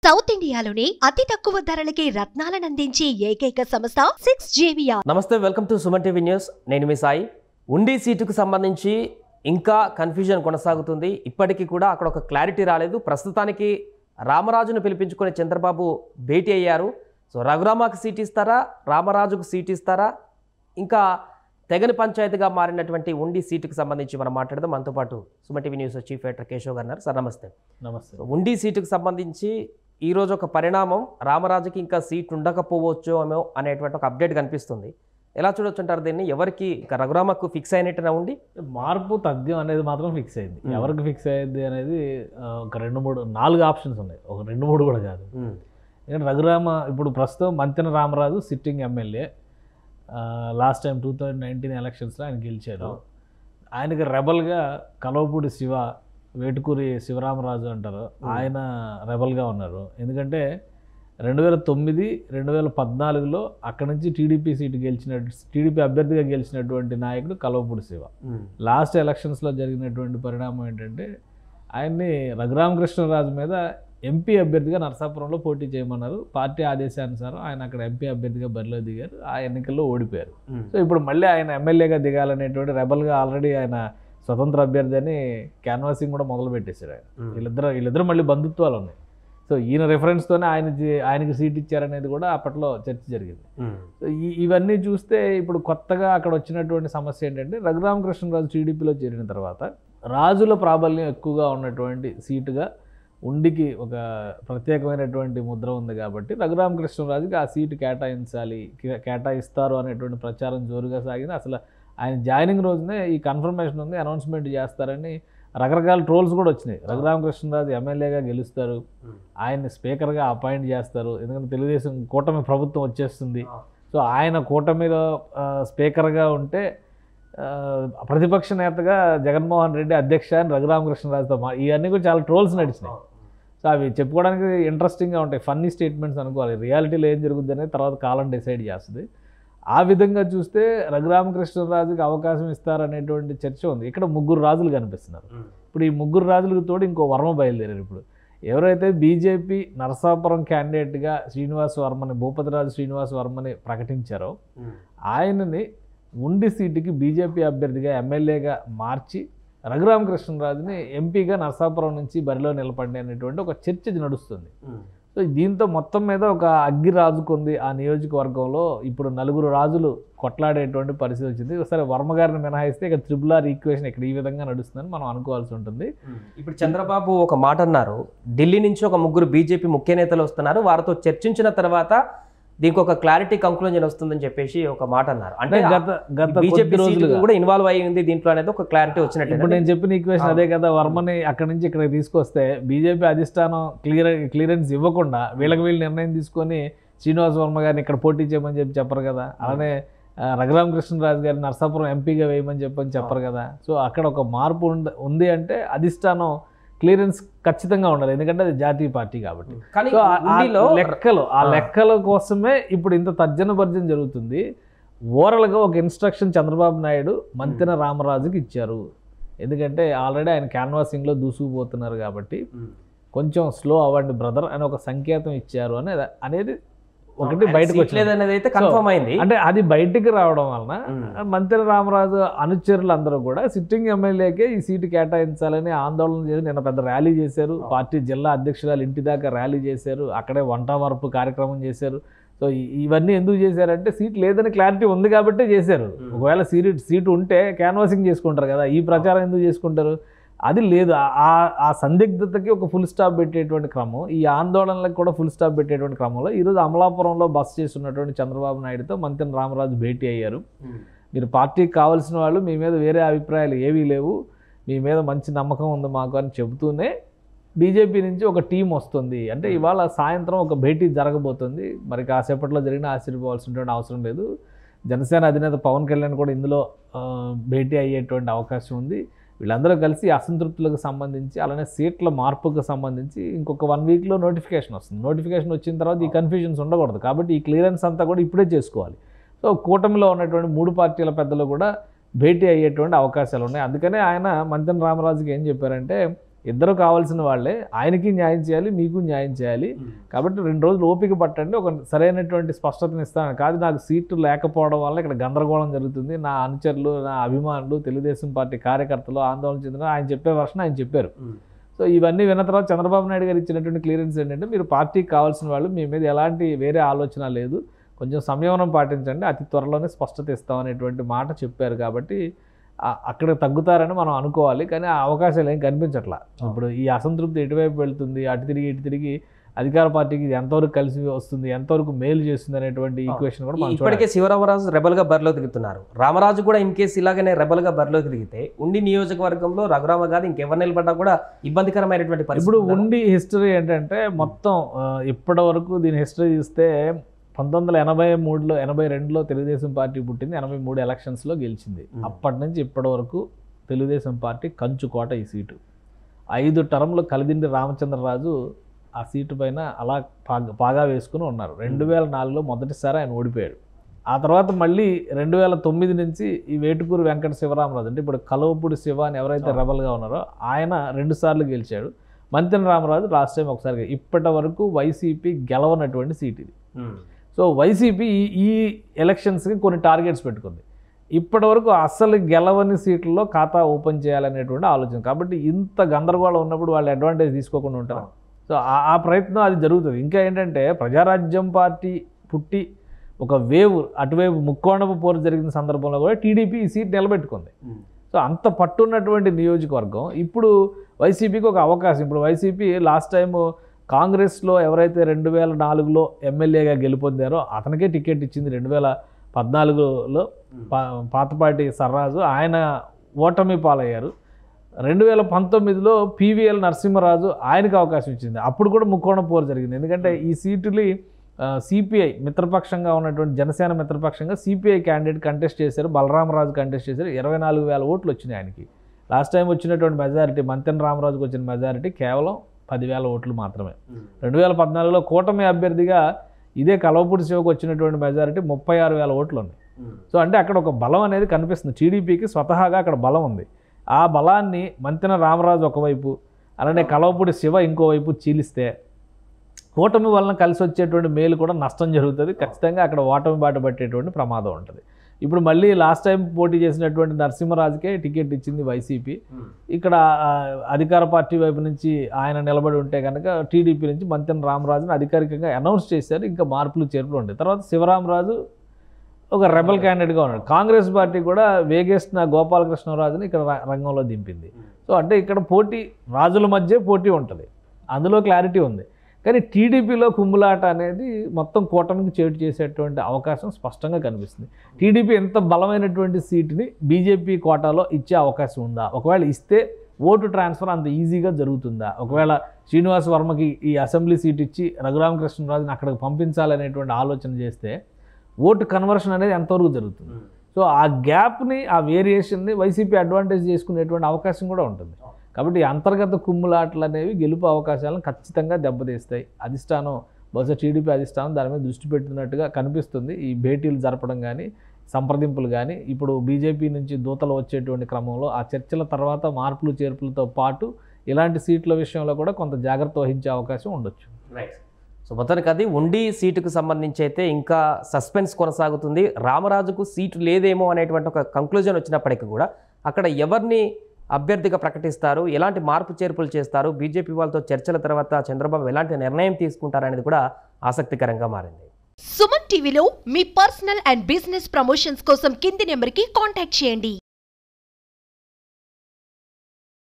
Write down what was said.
South ఇండియాలోనే అతి తక్కువ ధరలకి రత్నాలను అందించే ఏకైక సంస్థ 6JVR. నమస్తే, welcome to Suman TV news. నేను మీ సాయి. ఉండి సీటుకు సంబంధించి ఇంకా కన్ఫ్యూజన్ కొనసాగుతుంది. ఇప్పటికీ కూడా అక్కడ ఒక క్లారిటీ రాలేదు. ప్రస్తుతానికి రామరాజును పిలిపించుకునే చంద్రబాబు భేటీ అయ్యారు. సో రఘురామకు సీట్ ఇస్తారా, రామరాజుకు సీట్ ఇస్తారా, ఇంకా తెగని పంచాయతీగా మారినటువంటి ఉండి సీటుకు సంబంధించి మనం మాట్లాడదాం. మనతో పాటు Suman TV news chief editor Keshav గారు. సార్ నమస్తే. నమస్తే. ఉండి సీటుకు సంబంధించి ఈరోజు ఒక పరిణామం, రామరాజుకి ఇంకా సీట్ ఉండకపోవచ్చు ఏమో అనేటువంటి ఒక అప్డేట్ కనిపిస్తుంది. ఎలా చూడొచ్చు అంటారు దీన్ని? ఎవరికి ఇంకా రఘురామకు ఫిక్స్ అయినట్టుగా ఉండి మార్పు తథ్యం అనేది మాత్రం ఫిక్స్ అయింది. ఎవరికి ఫిక్స్ అయ్యింది అనేది ఒక 2-3-4 ఆప్షన్స్ ఉన్నాయి, ఒక 2-3 కూడా కాదు. ఎందుకంటే రఘురామ ఇప్పుడు ప్రస్తుతం Mantena Ramaraju sitting MLA. Last time 2019 ఎలక్షన్స్లో ఆయన గెలిచారు. ఆయనకి రెబల్గా కలవపూడి శివ, వేటుకూరి శివరామరాజు అంటారు, ఆయన రెబల్గా ఉన్నారు. ఎందుకంటే 2009, 2014లో అక్కడ నుంచి టీడీపీ సీటు టీడీపీ అభ్యర్థిగా గెలిచినటువంటి నాయకుడు కలవపూడి శివ. లాస్ట్ ఎలక్షన్స్లో జరిగినటువంటి పరిణామం ఏంటంటే ఆయన్ని రఘురామకృష్ణరాజు మీద ఎంపీ అభ్యర్థిగా నరసాపురంలో పోటీ చేయమన్నారు. పార్టీ ఆదేశానుసారం ఆయన అక్కడ ఎంపీ అభ్యర్థిగా బరిలో దిగారు. ఆ ఎన్నికల్లో ఓడిపోయారు. సో ఇప్పుడు మళ్ళీ ఆయన ఎమ్మెల్యేగా దిగాలనేటువంటి రెబల్గా ఆల్రెడీ ఆయన స్వతంత్ర అభ్యర్థి అని క్యాన్వాసింగ్ కూడా మొదలు పెట్టేశారు. ఆయన వీళ్ళిద్దరు మళ్ళీ బంధుత్వాలు ఉన్నాయి. సో ఈయన రిఫరెన్స్తోనే ఆయనకి సీట్ ఇచ్చారనేది కూడా అప్పట్లో చర్చ జరిగింది. సో ఇవన్నీ చూస్తే ఇప్పుడు కొత్తగా అక్కడ వచ్చినటువంటి సమస్య ఏంటంటే రఘురామకృష్ణరాజు టీడీపీలో చేరిన తర్వాత రాజుల ప్రాబల్యం ఎక్కువగా ఉన్నటువంటి సీటుగా ఉండికి ఒక ప్రత్యేకమైనటువంటి ముద్ర ఉంది కాబట్టి రఘురామకృష్ణరాజుకి ఆ సీటు కేటాయిస్తారు అనేటువంటి ప్రచారం జోరుగా సాగింది. అసలు ఆయన జాయినింగ్ రోజునే ఈ కన్ఫర్మేషన్ ఉంది, అనౌన్స్మెంట్ చేస్తారని రకరకాల ట్రోల్స్ కూడా వచ్చినాయి. రఘురామకృష్ణరాజు ఎమ్మెల్యేగా గెలుస్తారు, ఆయన్ని స్పీకర్గా అపాయింట్ చేస్తారు, ఎందుకంటే తెలుగుదేశం కూటమి ప్రభుత్వం వచ్చేస్తుంది. సో ఆయన కూటమిలో స్పీకర్గా ఉంటే ప్రతిపక్ష నేతగా జగన్మోహన్ రెడ్డి అధ్యక్ష అని రఘురామకృష్ణరాజుతో ఇవన్నీ కూడా చాలా ట్రోల్స్ నడిచినాయి. సో అవి చెప్పుకోవడానికి ఇంట్రెస్టింగ్గా ఉంటాయి, ఫన్నీ స్టేట్మెంట్స్ అనుకోవాలి. రియాలిటీలో ఏం జరుగుతుంది అనేది తర్వాత కాలం డిసైడ్ చేస్తుంది. ఆ విధంగా చూస్తే రఘురామకృష్ణరాజుకి అవకాశం ఇస్తారనేటువంటి చర్చ ఉంది. ఇక్కడ 3 రాజులు కనిపిస్తున్నారు. ఇప్పుడు ఈ 3 రాజులకు తోడు ఇంకో వర్మ బయలుదేరారు. ఇప్పుడు ఎవరైతే బీజేపీ నరసాపురం క్యాండిడేట్గా భూపతిరాజు శ్రీనివాస్ వర్మని ప్రకటించారో ఆయనని ఉండి సీటుకి బీజేపీ అభ్యర్థిగా ఎమ్మెల్యేగా మార్చి రఘురామకృష్ణరాజుని ఎంపీగా నరసాపురం నుంచి బరిలో నిలబడి అనేటువంటి ఒక చర్చ నడుస్తుంది. సో దీంతో మొత్తం మీద ఒక అగ్గి రాజుకుంది ఆ నియోజకవర్గంలో. ఇప్పుడు 4 రాజులు కొట్లాడేటువంటి పరిస్థితి వచ్చింది. సరే వర్మ గారిని మినహాయిస్తే ఇక త్రిబుల్ ఈక్వేషన్ ఇక్కడ ఈ విధంగా నడుస్తుందని మనం అనుకోవాల్సి ఉంటుంది. ఇప్పుడు చంద్రబాబు ఒక మాట అన్నారు, ఢిల్లీ నుంచి ఒక 3 బీజేపీ ముఖ్య నేతలు వస్తున్నారు, వారితో చర్చించిన తర్వాత దీనికి ఒక క్లారిటీ కంక్లూజన్ వస్తుందని చెప్పేసి ఒక మాట అన్నారు. అంటే గత బీజేపీ కూడా ఇన్వాల్వ్ అయ్యింది దీంట్లో అనేది ఒక క్లారిటీ వచ్చినట్టు. ఇప్పుడు నేను చెప్పిన ఈక్వేషన్ అదే కదా. వర్మని అక్కడి నుంచి ఇక్కడ తీసుకొస్తే బీజేపీ అధిష్టానం క్లియరెన్స్ ఇవ్వకుండా వీళ్ళకి నిర్ణయం తీసుకొని శ్రీనివాస్ వర్మ గారిని ఇక్కడ పోటీ చేయమని చెప్పరు కదా. అలానే రఘురామకృష్ణరాజు గారిని నరసాపురం ఎంపీగా వేయమని చెప్పరు కదా. సో అక్కడ ఒక మార్పు ఉంది అంటే అధిష్టానం క్లియరెన్స్ ఖచ్చితంగా ఉండాలి, ఎందుకంటే అది జాతీయ పార్టీ కాబట్టి. సో ఆ లెక్కల కోసమే ఇప్పుడు ఇంత తర్జన భర్జన జరుగుతుంది. ఓవరాల్గా ఒక ఇన్స్ట్రక్షన్ చంద్రబాబు నాయుడు మంతెన రామరాజుకి ఇచ్చారు. ఎందుకంటే ఆల్రెడీ ఆయన క్యాన్వాసింగ్లో దూసుకుపోతున్నారు కాబట్టి కొంచెం స్లో అవ్వండి బ్రదర్ అని ఒక సంకేతం ఇచ్చారు అనేది ఒకటి బయటకు వచ్చేది అయితే కన్ఫర్మ్ అయింది. అంటే అది బయటికి రావడం వలన మంతెన రామరాజు అనుచరులు అందరూ కూడా సిట్టింగ్ ఎమ్మెల్యేకే ఈ సీటు కేటాయించాలని ఆందోళన చేసి నిన్న పెద్ద ర్యాలీ చేశారు. పార్టీ జిల్లా అధ్యక్షురాలు ఇంటి దాకా ర్యాలీ చేశారు, అక్కడే వంట వరపు కార్యక్రమం చేశారు. సో ఇవన్నీ ఎందుకు చేశారంటే సీట్ లేదని క్లారిటీ ఉంది కాబట్టి చేశారు. ఒకవేళ సీటు ఉంటే క్యాన్వాసింగ్ చేసుకుంటారు కదా, ఈ ప్రచారం ఎందుకు చేసుకుంటారు? అది లేదు. ఆ సందిగ్ధతకి ఒక ఫుల్ స్టాప్ పెట్టేటువంటి క్రమం, ఈ ఆందోళనలకు కూడా ఫుల్ స్టాప్ పెట్టేటువంటి క్రమంలో ఈరోజు అమలాపురంలో బస చేస్తున్నటువంటి చంద్రబాబు నాయుడుతో మంతెన రామరాజు భేటీ అయ్యారు. మీరు పార్టీకి కావాల్సిన వాళ్ళు, మీ మీద వేరే అభిప్రాయాలు ఏవీ లేవు, మీ మీద మంచి నమ్మకం ఉంది మాకు అని చెబుతూనే బీజేపీ నుంచి ఒక టీం వస్తుంది. అంటే ఇవాళ సాయంత్రం ఒక భేటీ జరగబోతుంది. మరి కాసేపట్లో జరిగిన ఆశ్చర్యపోవాల్సినటువంటి అవసరం లేదు. జనసేన అధినేత పవన్ కళ్యాణ్ కూడా ఇందులో భేటీ అయ్యేటువంటి అవకాశం ఉంది. వీళ్ళందరూ కలిసి అసంతృప్తులకు సంబంధించి అలానే సీట్ల మార్పుకు సంబంధించి ఇంకొక 1 వీక్లో నోటిఫికేషన్ వస్తుంది. నోటిఫికేషన్ వచ్చిన తర్వాత ఈ కన్ఫ్యూజన్స్ ఉండకూడదు కాబట్టి ఈ క్లియరెన్స్ అంతా కూడా ఇప్పుడే చేసుకోవాలి. సో కూటమిలో ఉన్నటువంటి 3 పార్టీల పెద్దలు కూడా భేటీ అయ్యేటువంటి అవకాశాలు ఉన్నాయి. అందుకనే ఆయన మంతెన రామరాజుకి ఏం చెప్పారంటే ఇద్దరు కావాల్సిన వాళ్ళే, ఆయనకి న్యాయం చేయాలి, మీకు న్యాయం చేయాలి. కాబట్టి 2 రోజులు ఓపిక పట్టండి, ఒక సరైనటువంటి స్పష్టతను ఇస్తాను. కాదు నాకు సీటు లేకపోవడం వల్ల ఇక్కడ గందరగోళం జరుగుతుంది, నా అనుచరులు, నా అభిమానులు, తెలుగుదేశం పార్టీ కార్యకర్తలు ఆందోళన చెందిన ఆయన చెప్పే వర్షన్ ఆయన చెప్పారు. సో ఇవన్నీ విన్న తర్వాత చంద్రబాబు నాయుడు గారు ఇచ్చినటువంటి క్లియరెన్స్ ఏంటంటే, మీరు పార్టీకి కావాల్సిన వాళ్ళు, మీ మీద ఎలాంటి వేరే ఆలోచన లేదు, కొంచెం సంయమనం పాటించండి, అతి త్వరలోనే స్పష్టత ఇస్తామనేటువంటి మాట చెప్పారు. కాబట్టి అక్కడ తగ్గుతారని మనం అనుకోవాలి, కానీ ఆ అవకాశాలు ఏం కనిపించట్లా. ఇప్పుడు ఈ అసంతృప్తి ఎటువైపు వెళ్తుంది, అటు తిరిగి అధికార పార్టీకి ఇది ఎంతవరకు కలిసి వస్తుంది, ఎంతవరకు మేలు చేస్తుంది అనేటువంటి ఈక్వేషన్ కూడా మనం ఇప్పటికే శివరామరాజు రెబల్గా బరిలో తిరుగుతున్నారు. రామరాజు కూడా ఇన్ కేసు ఇలాగనే రెబల్గా బరిలో తిరిగితే ఉండి నియోజకవర్గంలో రఘురామ గారు ఇంకెవరు నిలబడ్డా కూడా ఇబ్బందికరమైనటువంటి పరిస్థితి. ఇప్పుడు ఉండి హిస్టరీ ఏంటంటే మొత్తం ఇప్పటి వరకు దీని హిస్టరీ చూస్తే 1983లో 82లో తెలుగుదేశం పార్టీ పుట్టింది, 83 ఎలక్షన్స్లో గెలిచింది. అప్పటి నుంచి ఇప్పటి వరకు తెలుగుదేశం పార్టీ కంచుకోట ఈ సీటు. 5 టర్మ్లు కలిదిండి రామచంద్రరాజు ఆ సీటు పైన అలా పాగా వేసుకుని ఉన్నారు. 2004లో మొదటిసారి ఆయన ఓడిపోయాడు. ఆ తర్వాత మళ్ళీ 2009 నుంచి ఈ వేటుకూరు వెంకట శివరామరాజు, అంటే ఇప్పుడు కలవపూడి శివ అని ఎవరైతే రెబల్గా ఉన్నారో ఆయన 2 సార్లు గెలిచాడు. మంతెన రామరాజు లాస్ట్ టైం ఒకసారి. ఇప్పటి వరకు వైసీపీ గెలవనటువంటి సీట్ ఇది. సో వైసీపీ ఈ ఎలక్షన్స్కి కొన్ని టార్గెట్స్ పెట్టుకుంది. ఇప్పటి వరకు అస్సలు గెలవని సీట్లలో ఖాతా ఓపెన్ చేయాలనేటువంటి ఆలోచన. కాబట్టి ఇంత గందరగోళం ఉన్నప్పుడు వాళ్ళు అడ్వాంటేజ్ తీసుకోకుండా ఉంటారు. సో ఆ ప్రయత్నం అది జరుగుతుంది. ఇంకా ఏంటంటే ప్రజారాజ్యం పార్టీ పుట్టి ఒక వేవ్ అటువైపు ముక్కోణపు పోరు జరిగిన సందర్భంలో కూడా టీడీపీ ఈ సీట్ నిలబెట్టుకుంది. సో అంత పట్టున్నటువంటి నియోజకవర్గం ఇప్పుడు వైసీపీకి ఒక అవకాశం. ఇప్పుడు వైసీపీ లాస్ట్ టైము కాంగ్రెస్లో ఎవరైతే 2004లో ఎమ్మెల్యేగా గెలుపొందారో అతనికే టికెట్ ఇచ్చింది. 2014లో పాతపాటి సర్రాజు, ఆయన ఓటమి పాలయ్యారు. 2019లో పివిఎల్ నరసింహరాజు, ఆయనకు అవకాశం ఇచ్చింది. అప్పుడు కూడా ముక్కోణ పోరు జరిగింది. ఎందుకంటే ఈ సీటుని సిపిఐ మిత్రపక్షంగా ఉన్నటువంటి జనసేన మిత్రపక్షంగా సిపిఐ క్యాండిడేట్ కంటెస్ట్ చేశారు, బలరామరాజు కంటెస్ట్ చేశారు. 24,000 ఓట్లు వచ్చినాయి ఆయనకి. లాస్ట్ టైం వచ్చినటువంటి మెజారిటీ మంతెన రామరాజుకు వచ్చిన మెజారిటీ కేవలం 10,000 ఓట్లు మాత్రమే. 2014లో కూటమి అభ్యర్థిగా ఇదే కలవపూడి శివకు వచ్చినటువంటి మెజారిటీ 36,000 ఓట్లు ఉన్నాయి. సో అంటే అక్కడ ఒక బలం అనేది కనిపిస్తుంది. టీడీపీకి స్వతహాగా అక్కడ బలం ఉంది. ఆ బలాన్ని మంతెన రామరాజు ఒకవైపు, అలానే కలవపూడి శివ ఇంకోవైపు చీలిస్తే కూటమి వలన కలిసి వచ్చేటువంటి మేలు కూడా నష్టం జరుగుతుంది. ఖచ్చితంగా అక్కడ ఓటమి బాట పట్టేటువంటి ప్రమాదం ఉంటుంది. ఇప్పుడు మళ్ళీ లాస్ట్ టైం పోటీ చేసినటువంటి నరసింహరాజుకే టికెట్ ఇచ్చింది వైసీపీ. ఇక్కడ అధికార పార్టీ వైపు నుంచి ఆయన నిలబడి ఉంటే కనుక టీడీపీ నుంచి మంతెన రామరాజుని అధికారికంగా అనౌన్స్ చేశారు. ఇంకా మార్పులు చేర్పులు ఉంటాయి. తర్వాత శివరామరాజు ఒక రెబల్ క్యాండిడేట్గా ఉన్నాడు. కాంగ్రెస్ పార్టీ కూడా వేగేసిన గోపాలకృష్ణరాజుని ఇక్కడ రంగంలో దింపింది. సో అంటే ఇక్కడ పోటీ రాజుల మధ్య పోటీ ఉంటుంది, అందులో క్లారిటీ ఉంది. కానీ టీడీపీలో కుమ్ములాట అనేది మొత్తం కూటమికి చేటు చేసేటువంటి అవకాశం స్పష్టంగా కనిపిస్తుంది. టీడీపీ ఎంత బలమైనటువంటి సీటుని బీజేపీ కోటాలో ఇచ్చే అవకాశం ఉందా? ఒకవేళ ఇస్తే ఓటు ట్రాన్స్ఫర్ అంత ఈజీగా జరుగుతుందా? ఒకవేళ శ్రీనివాస్ వర్మకి ఈ అసెంబ్లీ సీట్ ఇచ్చి రఘురామకృష్ణరాజుని అక్కడికి పంపించాలనేటువంటి ఆలోచన చేస్తే ఓటు కన్వర్షన్ అనేది ఎంతవరకు జరుగుతుంది? సో ఆ గ్యాప్ని, ఆ వేరియేషన్ని వైసీపీ అడ్వాంటేజ్ చేసుకునేటువంటి అవకాశం కూడా ఉంటుంది. కాబట్టి అంతర్గత కుమ్ములాటలు అనేవి గెలుపు అవకాశాలను ఖచ్చితంగా దెబ్బతీస్తాయి. అధిష్టానం, బహుశా టీడీపీ అధిష్టానం దాని మీద దృష్టి పెట్టినట్టుగా కనిపిస్తుంది. ఈ భేటీలు జరపడం కానీ, సంప్రదింపులు కానీ, ఇప్పుడు బీజేపీ నుంచి దూతలు వచ్చేటువంటి క్రమంలో ఆ చర్చల తర్వాత మార్పులు చేర్పులతో పాటు ఇలాంటి సీట్ల విషయంలో కూడా కొంత జాగ్రత్త వహించే అవకాశం ఉండొచ్చు. రైట్. సో మొత్తానికి అది ఉండి సీటుకు సంబంధించి అయితే ఇంకా సస్పెన్స్ కొనసాగుతుంది. రామరాజుకు సీటు లేదేమో అనేటువంటి ఒక కంక్లూజన్ వచ్చినప్పటికీ కూడా అక్కడ ఎవరిని అభ్యర్థిగా ప్రకటిస్తారు, ఎలాంటి మార్పు చేర్పులు చేస్తారు, బీజేపీ వాళ్ళతో చర్చల తర్వాత చంద్రబాబు ఎలాంటి నిర్ణయం తీసుకుంటారనేది కూడా ఆసక్తికరంగా మారింది. సుమన్ టీవీలో మీ పర్సనల్ అండ్ బిజినెస్ ప్రమోషన్స్ కోసం కింది నెంబర్కి కాంటాక్ట్ చేయండి.